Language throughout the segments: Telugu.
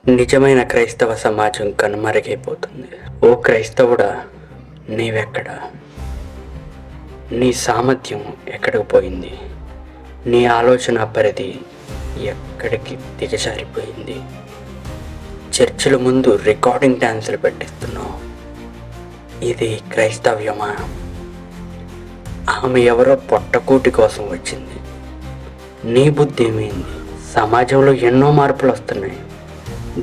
నిజమైన క్రైస్తవ సమాజం కనుమరుగైపోతుంది. ఓ క్రైస్తవుడా, నీవెక్కడా? నీ సామర్థ్యం ఎక్కడికి పోయింది? నీ ఆలోచన పరిధి ఎక్కడికి దిగజారిపోయింది? చర్చిల ముందు రికార్డింగ్ డ్యాన్సులు పెట్టిస్తున్నావు. ఇది క్రైస్తవ్యమా? ఆమె ఎవరో పొట్టకూటి కోసం వచ్చింది. నీ బుద్ధి ఏమైంది? సమాజంలో ఎన్నో మార్పులు వస్తున్నాయి.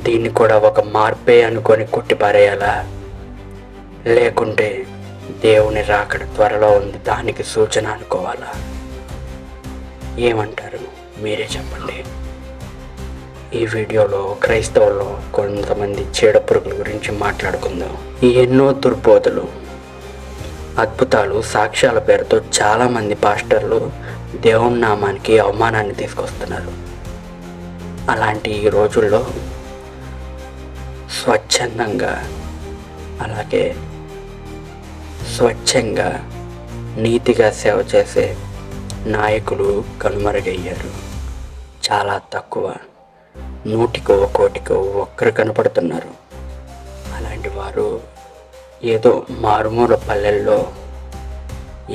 దీన్ని కూడా ఒక మార్పే అనుకొని కొట్టిపారేయాలా? లేకుంటే దేవుని రాకడ త్వరలో ఉంది, దానికి సూచన అనుకోవాలా? ఏమంటారు? మీరే చెప్పండి. ఈ వీడియోలో క్రైస్తవుల్లో కొంతమంది చీడ పురుగుల గురించి మాట్లాడుకుందాం. ఎన్నో దుర్బోధలు, అద్భుతాలు, సాక్ష్యాల పేరుతో చాలామంది పాస్టర్లు దేవుని నామానికి అవమానాన్ని తీసుకొస్తున్నారు. అలాంటి ఈ రోజుల్లో స్వచ్ఛందంగా, అలాగే స్వచ్ఛంగా, నీతిగా సేవ చేసే నాయకులు కనుమరుగయ్యారు. చాలా తక్కువ, 100కో 1కోటికో ఒక్కరు కనపడుతున్నారు. అలాంటి వారు ఏదో మారుమూల పల్లెల్లో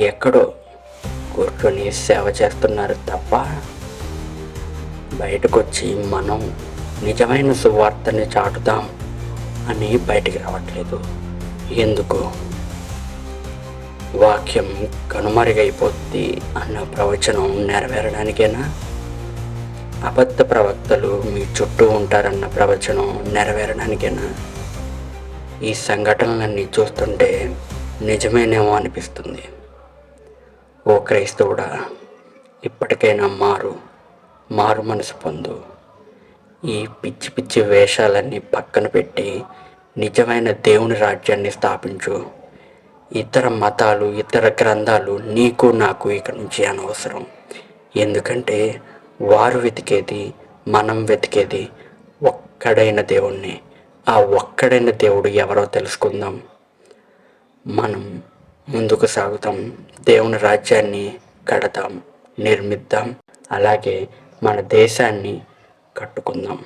ఎక్కడో కూర్చొని సేవ చేస్తున్నారు తప్ప బయటకు వచ్చి మనం నిజమైన సువార్తని చాటుదాం అని బయటికి రావట్లేదు. ఎందుకు? వాక్యం కనుమరుగైపోద్ది అన్న ప్రవచనం నెరవేరడానికేనా? అబద్ధ ప్రవక్తలు మీ చుట్టూ ఉంటారన్న ప్రవచనం నెరవేరడానికేనా? ఈ సంఘటనలన్నీ చూస్తుంటే నిజమేనేమో అనిపిస్తుంది. ఓ క్రైస్తవుడా, ఇప్పటికైనా మారు మనసు పొందు. ఈ పిచ్చి పిచ్చి వేషాలన్నీ పక్కన పెట్టి నిజమైన దేవుని రాజ్యాన్ని స్థాపించు. ఇతర మతాలు, ఇతర గ్రంథాలు నీకు నాకు ఇక నుంచి అనవసరం. ఎందుకంటే వారు వెతికేది, మనం వెతికేది ఒక్కడైన దేవుణ్ణి. ఆ ఒక్కడైన దేవుడు ఎవరో తెలుసుకుందాం. మనం ముందుకు సాగుతాం, దేవుని రాజ్యాన్ని కడతాం, నిర్మిద్దాం, అలాగే మన దేశాన్ని కట్టుకుందాం.